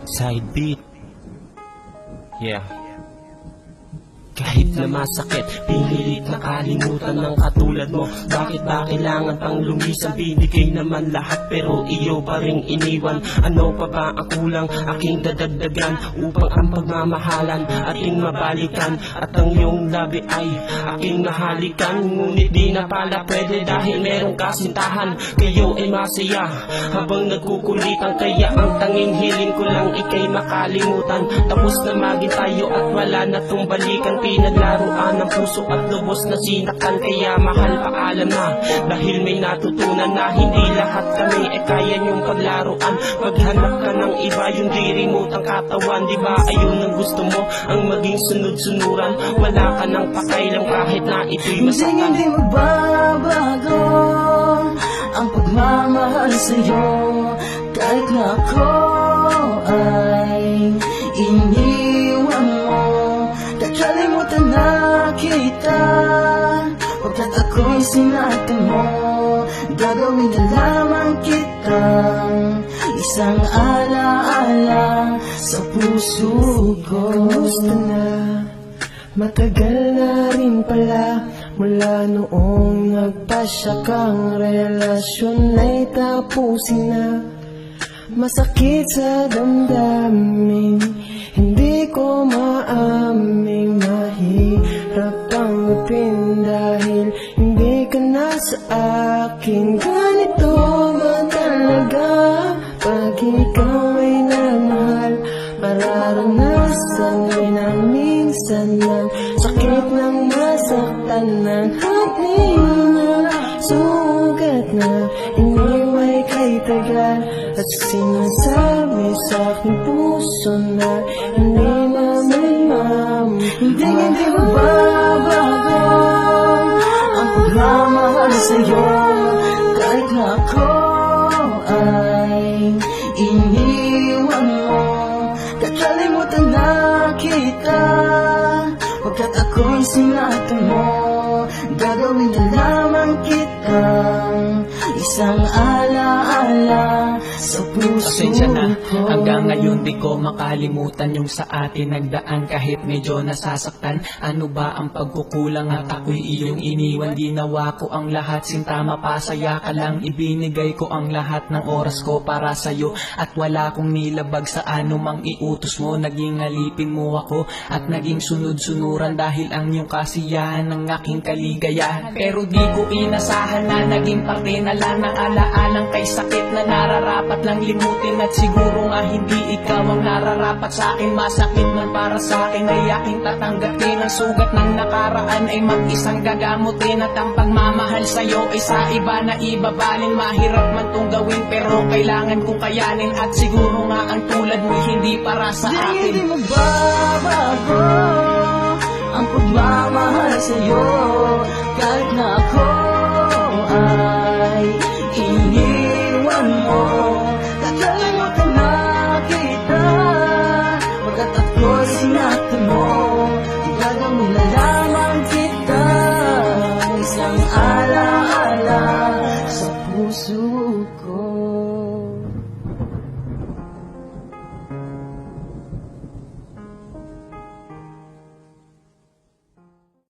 Side beat. Yeah. Kahit na masakit, pinilit na kalimutan ng katulad mo. Bakit ba kailangan pang lumisan? Binigay naman lahat pero iyo pa rin iniwan. Ano pa ba ang kulang aking dadagdagan upang ang pagmamahalan ating mabalikan? At ang iyong labi ay aking mahalikan. Ngunit di na pala pwede dahil merong kasintahan. Kayo ay masaya habang nagkukulitan. Kaya ang tanging hiling ko lang ikay makalimutan. Tapos na maging tayo at wala na tong balikan. Pinaglaruan ng puso at lubos na sinaktan. Kaya mahal paalam na, dahil may natutunan na hindi lahat kami ay kaya niyong paglaruan. Maghanap ka ng iba, yung dirimot ang katawan. Diba ayun ang gusto mo, ang maging sunod-sunuran. Wala ka ng pakailan kahit na ito'y masaktan. Hindi magbabago ang pagmamahal sa'yo. Kahit na ako ay iniwan mo, kakalimutan na kita. Pagkat ako'y sinatan mo, gagawin na lamang kitang isang alaala sa puso ko. Kamusta na? Matagal na rin pala mula noong nagpasya kang relasyon ay tapusin na. Masakit sa damdamin, hindi ko maaming mahirap tanggapin dahil hindi ka na sa akin. Ganito ba talaga pag ikaw ay namahal? Mararanasan ay na minsan ng sakit ng masaktan ng hati na sugat na iniway kay tagal. At sinasabi sa aking puso na hindi mamimam. Hindi magbabago ang pagmamahal sa'yo. Kahit na ako ay iniwan mo, kakalimutan na kita. Pagkat ako'y sinatan mo, gagawin na lamang kitang isang alaala sa puso Pasensya na, ko. hanggang ngayon di ko makalimutan yung sa atin nagdaan kahit medyo nasasaktan. Ano ba ang pagkukulang at ako'y iyong iniwan? Ginawa ko ang lahat, sinta mapasaya ka lang. Ibinigay ko ang lahat ng oras ko para sa'yo at wala kong nilabag sa anumang iutos mo. Naging alipin mo ako at naging sunod-sunuran dahil ang iyong kasiyahan ng aking kaligayahan. Pero di ko inasahan na naging parte na lang ng alaalang kay sakit na nararapat lang limutin. At siguro nga hindi ikaw ang nararapat sa akin. Masakit man para sa akin ay aking tatanggapin. Ang sugat ng nakaraan ay mag-isang gagamutin. At ang pagmamahal sa'yo ay sa iba na ibabalin. Mahirap man tong gawin pero kailangan kong kayanin. At siguro nga ang tulad mo hindi para sa akin. Hindi magbabago ang pagmamahal sa'yo. Kahit na ako ay iniwan mo, kakalimutan na kita. Pagkat ako'y sinatan mo, gagawin na lamang kita isang alaala sa puso ko.